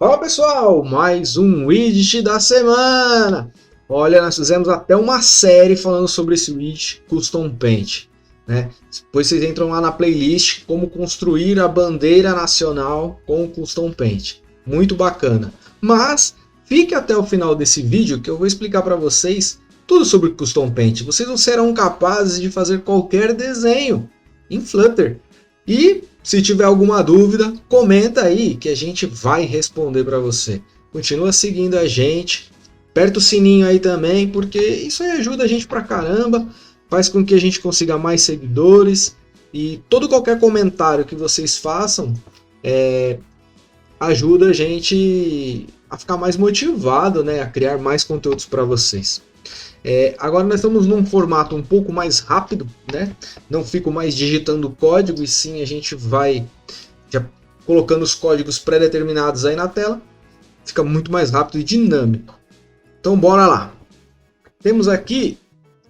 Fala pessoal, mais um widget da semana. Olha, nós fizemos até uma série falando sobre esse widget Custom Paint, né? Depois vocês entram lá na playlist como construir a bandeira nacional com Custom Paint. Muito bacana. Mas fique até o final desse vídeo que eu vou explicar para vocês tudo sobre Custom Paint. Vocês não serão capazes de fazer qualquer desenho em Flutter. E se tiver alguma dúvida, comenta aí que a gente vai responder para você. Continua seguindo a gente, aperta o sininho aí também, porque isso aí ajuda a gente pra caramba, faz com que a gente consiga mais seguidores e qualquer comentário que vocês façam ajuda a gente a ficar mais motivado, né, a criar mais conteúdos para vocês. Agora nós estamos num formato um pouco mais rápido, né? Não fico mais digitando código e sim a gente vai já colocando os códigos pré-determinados aí na tela. Fica muito mais rápido e dinâmico. Então bora lá. Temos aqui,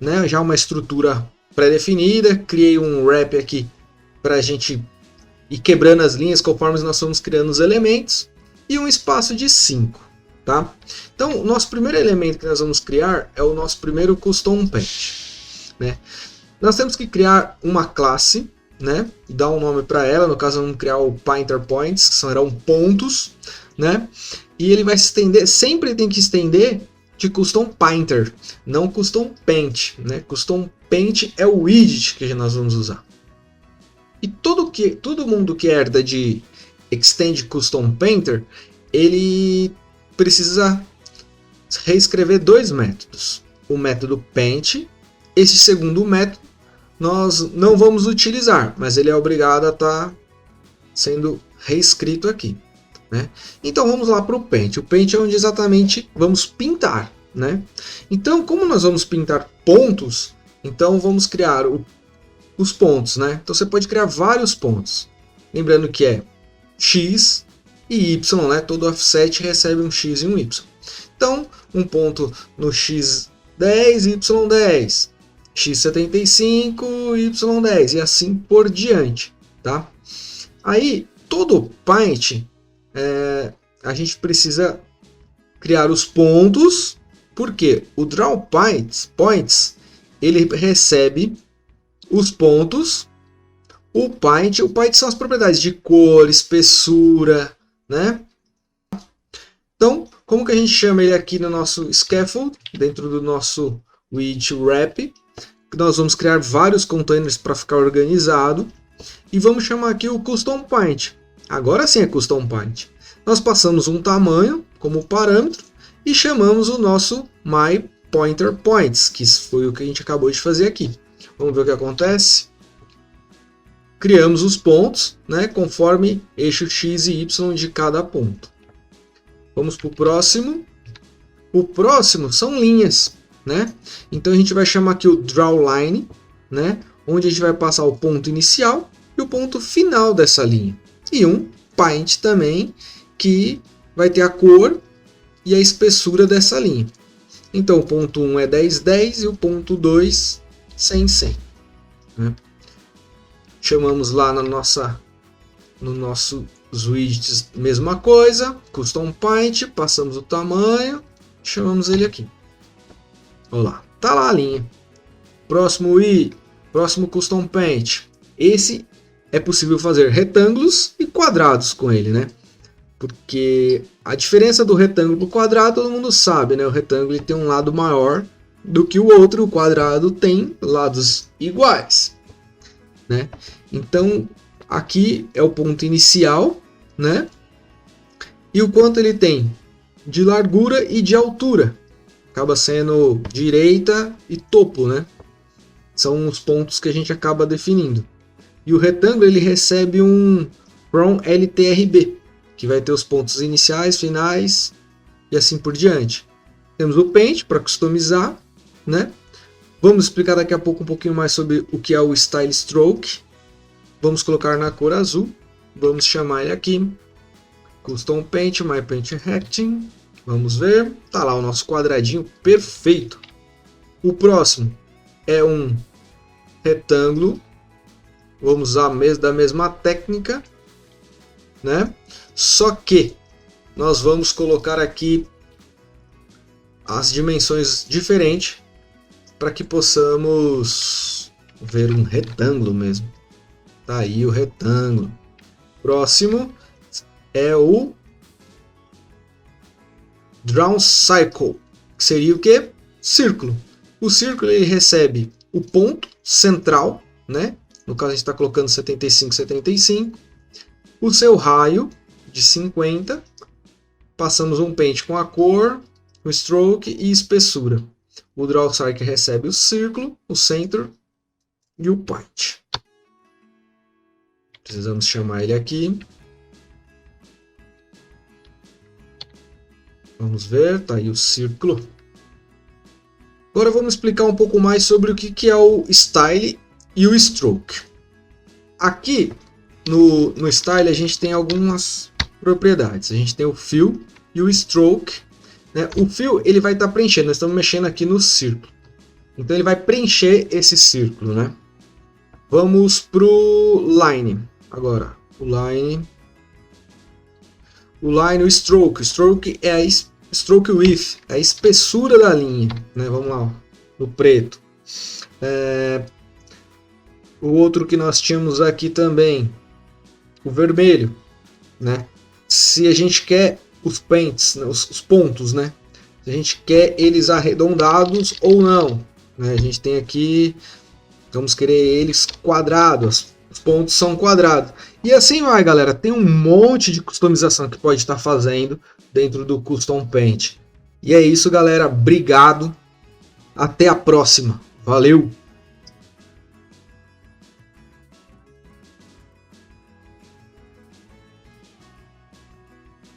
né, já uma estrutura pré-definida. Criei um wrap aqui para a gente ir quebrando as linhas conforme nós vamos criando os elementos. E um espaço de 5. Tá? Então, o nosso primeiro elemento que nós vamos criar é o nosso primeiro Custom Paint, né? Nós temos que criar uma classe, né? E dar um nome para ela. No caso, vamos criar o Painter Points, que serão pontos, né? E ele vai se estender, sempre tem que estender de Custom Painter, não Custom Paint, né? Custom Paint é o widget que nós vamos usar. E todo mundo que herda de Extend Custom Painter, ele precisa reescrever dois métodos. O método paint, esse segundo método nós não vamos utilizar, mas ele é obrigado a estar sendo reescrito aqui, né? Então vamos lá para o paint. O paint é onde exatamente vamos pintar, né? Então, como nós vamos pintar pontos, então vamos criar os pontos, né? Então você pode criar vários pontos. Lembrando que é X e Y, né? Todo offset recebe um X e um Y. Então, um ponto no X10, Y10, X75, Y10 e assim por diante, tá? Aí, todo paint, a gente precisa criar os pontos, porque o draw points, ele recebe os pontos. O paint são as propriedades de cor, espessura, né? Então, como que a gente chama ele aqui no nosso scaffold, dentro do nosso widget wrap? Nós vamos criar vários containers para ficar organizado e vamos chamar aqui o custom paint. Agora sim é custom paint. Nós passamos um tamanho como parâmetro e chamamos o nosso my pointer points, que foi o que a gente acabou de fazer aqui. Vamos ver o que acontece. Criamos os pontos, né, conforme eixo X e Y de cada ponto. Vamos para o próximo. O próximo são linhas, né? Então a gente vai chamar aqui o drawLine, né, onde a gente vai passar o ponto inicial e o ponto final dessa linha. E um paint também, que vai ter a cor e a espessura dessa linha. Então o ponto 1 é 10, 10 e o ponto 2, 100, 100. Né? Chamamos lá no nossos widgets, mesma coisa, Custom Paint, passamos o tamanho, chamamos ele aqui. Olha lá, tá lá a linha. Próximo Custom Paint. Esse é possível fazer retângulos e quadrados com ele, né? Porque a diferença do retângulo para o quadrado todo mundo sabe, né? O retângulo tem um lado maior do que o outro, o quadrado tem lados iguais, né? Então aqui é o ponto inicial, né? E o quanto ele tem de largura e de altura, acaba sendo direita e topo, né? São os pontos que a gente acaba definindo. E o retângulo ele recebe um from LTRB, que vai ter os pontos iniciais, finais e assim por diante. Temos o Paint para customizar, né? Vamos explicar daqui a pouco um pouquinho mais sobre o que é o Style Stroke. Vamos colocar na cor azul. Vamos chamar ele aqui Custom Paint, My Paint Rectangle. Vamos ver. Tá lá o nosso quadradinho perfeito. O próximo é um retângulo. Vamos usar da mesma técnica, né? Só que nós vamos colocar aqui as dimensões diferentes para que possamos ver um retângulo mesmo. Tá aí o retângulo. Próximo é o Drawn Circle, que seria o que? Círculo. O círculo ele recebe o ponto central, né? No caso a gente está colocando 75, 75. O seu raio de 50. Passamos um pente com a cor, o stroke e espessura. O Draw Circle recebe o círculo, o centro e o point. Precisamos chamar ele aqui. Vamos ver, tá aí o círculo. Agora vamos explicar um pouco mais sobre o que é o Style e o Stroke. Aqui no Style a gente tem algumas propriedades. A gente tem o Fill e o Stroke. Né? O Fill ele vai estar preenchendo, nós estamos mexendo aqui no círculo. Então ele vai preencher esse círculo. Né? Vamos para o Line. Agora, o Line, o Stroke. O Stroke é a Stroke Width, é a espessura da linha. Né? Vamos lá, ó, no preto. O outro que nós tínhamos aqui também, o vermelho. Né? Se a gente quer os paints, né? os pontos, né? Se a gente quer eles arredondados ou não. Né? A gente tem aqui, vamos querer eles quadrados. Os pontos são quadrados. E assim vai, galera. Tem um monte de customização que pode estar fazendo dentro do Custom Paint. E é isso, galera. Obrigado. Até a próxima. Valeu!